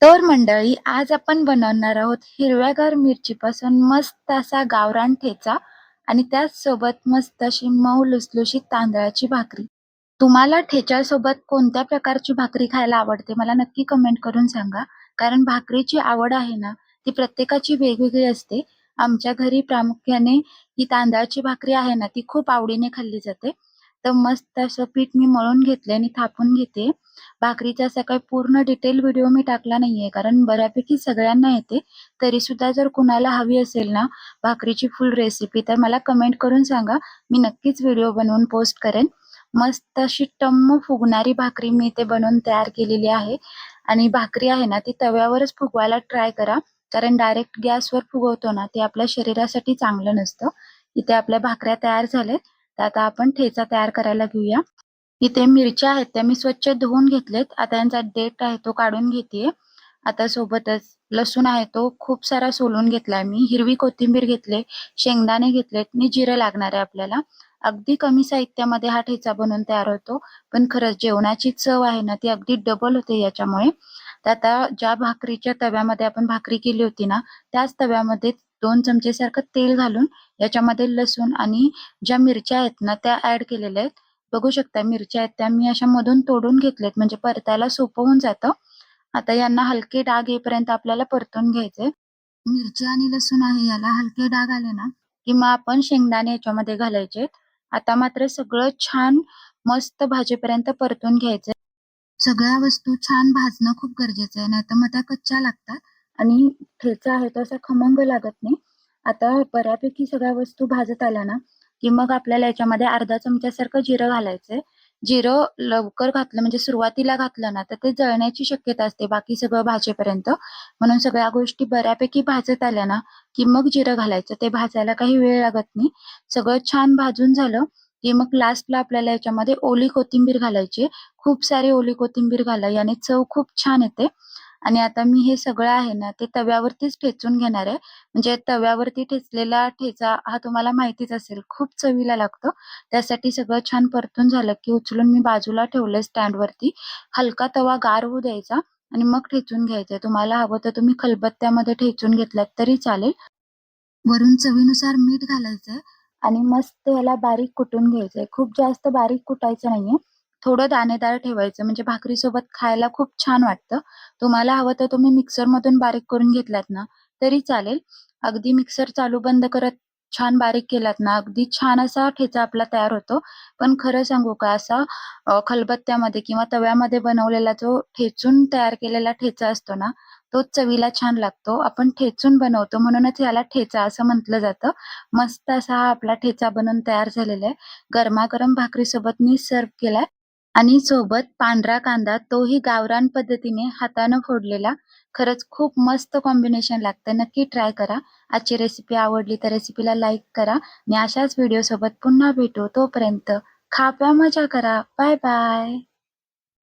तर मंडळी, आज आपण बनवणार आहोत हिरव्यागार मिरचीपासून मस्त असा गावरान ठेचा आणि त्याचसोबत मस्त अशी मऊ लुसलुशीत तांदळाची भाकरी. तुम्हाला ठेच्यासोबत कोणत्या प्रकारची भाकरी खायला आवडते मला नक्की कमेंट करून सांगा. कारण भाकरीची आवड आहे ना, ती प्रत्येकाची वेगवेगळी असते. आमच्या घरी प्रामुख्याने ही तांदळाची भाकरी आहे ना, ती खूप आवडीने खाल्ली जाते. तर मस्त असं पीठ मी मळून घेतले आणि थापून घेते. भाकरीचा असा काही पूर्ण डिटेल व्हिडिओ मी टाकला नाहीये, कारण बऱ्यापैकी सगळ्यांना येते. तरीसुद्धा जर कुणाला हवी असेल ना भाकरीची फुल रेसिपी, तर मला कमेंट करून सांगा. मी नक्कीच व्हिडिओ बनवून पोस्ट करेन. मस्त अशी टम्म फुगणारी भाकरी मी इथे बनवून तयार केलेली आहे आणि भाकरी आहे ना, ती तव्यावरच फुगवायला ट्राय करा. कारण डायरेक्ट गॅसवर फुगवतो ना, ते आपल्या शरीरासाठी चांगलं नसतं. इथे आपल्या भाकऱ्या तयार झाल्यात. तर आता आपण ठेचा तयार करायला घेऊया. इथे मिरच्या आहेत त्या मी स्वच्छ धुवून घेतलेत. आता यांचा देठ आहे तो काढून घेतेय. आता सोबतच लसूण आहे तो खूप सारा सोलून घेतलाय मी. हिरवी कोथिंबीर घेतले, शेंगदाणे घेतलेत आणि जिरं लागणार आहे आपल्याला. अगदी कमी साहित्यामध्ये हा ठेचा बनवून तयार होतो. पण खरंच जेवणाची चव आहे ना ती अगदी डबल होते याच्यामुळे. तर आता ज्या भाकरीच्या तव्यामध्ये आपण भाकरी केली होती ना, त्याच तव्यामध्ये 2 चमचे सारखं तेल घालून याच्यामध्ये लसूण आणि ज्या मिरच्या आहेत ना त्या ॲड केलेल्या आहेत. बघू शकता मिरच्या आहेत त्या मी अशा मधून तोडून घेतल्यात म्हणजे परतायला सोपं होऊन जातं. आता यांना हलके डाग येईपर्यंत आपल्याला परतून घ्यायचंय. मिरची आणि लसूण आहे याला हलके डाग आले ना, की मग आपण शेंगदाणे याच्यामध्ये घालायचे. आता मात्र सगळं छान मस्त भाजेपर्यंत परतून घ्यायचंय. सगळ्या वस्तू छान भाजणं खूप गरजेचं आहे, नाहीतर मग त्या कच्च्या लागतात आणि ठेचा आहे तो असा खमंग लागत नाही. आता बऱ्यापैकी सगळ्या वस्तू भाजत आल्या ना, की मग आपल्याला याच्यामध्ये अर्धा चमच्यासारखं जिरं घालायचंय. जिरं लवकर घातलं म्हणजे सुरुवातीला घातलं ना, तर ते जळण्याची शक्यता असते बाकी सगळं भाजेपर्यंत. म्हणून सगळ्या गोष्टी बऱ्यापैकी भाजत आल्या ना, की मग जिरं घालायचं. ते भाजायला काही वेळ लागत नाही. सगळं छान भाजून झालं, की मग लास्टला आपल्याला याच्यामध्ये ओली कोथिंबीर घालायची. खूप सारी ओली कोथिंबीर घाला, याने चव खूप छान येते. आणि आता मी हे सगळं आहे ना, ते तव्यावरतीच ठेचून घेणार आहे. म्हणजे तव्यावरती ठेचलेला ठेचा हा तुम्हाला माहितीच असेल, खूप चवीला लागतो. त्यासाठी सगळं छान परतून झालं, की उचलून मी बाजूला ठेवलंय स्टँडवरती. हलका तवा गार होऊ द्यायचा आणि मग ठेचून घ्यायचंय. तुम्हाला हवं तर तुम्ही खलबत्त्यामध्ये ठेचून घेतलात तरी चालेल. वरून चवीनुसार मीठ घालायचंय आणि मस्त याला बारीक कुटून घ्यायचंय. खूप जास्त बारीक कुटायचं नाहीये. थोडं दाणेदार ठेवायचं म्हणजे भाकरीसोबत खायला खूप छान वाटतं. तुम्हाला हवं तर तुम्ही मिक्सरमधून बारीक करून घेतलात ना तरी चालेल. अगदी मिक्सर चालू बंद करत छान बारीक केलात ना, अगदी छान असा ठेचा आपला तयार होतो. पण खरं सांगू का असा खलबत्त्यामध्ये किंवा तव्यामध्ये बनवलेला जो ठेचून तयार केलेला ठेचा असतो ना, तोच चवीला छान लागतो. आपण ठेचून बनवतो म्हणूनच याला ठेचा असं म्हटलं जातं. मस्त असा हा आपला ठेचा बनून तयार झालेला आहे. गरमागरम भाकरीसोबत मी सर्व्ह केलाय आणि सोबत पांढरा कांदा तोही गावरान पद्धतीने हातानं फोडलेला. खरंच खूप मस्त कॉम्बिनेशन लागतं. नक्की ट्राय करा. आजची रेसिपी आवडली तर रेसिपीला लाईक करा आणि अशाच व्हिडिओसोबत पुन्हा भेटू. तोपर्यंत खा, प्या, मजा करा. Bye bye.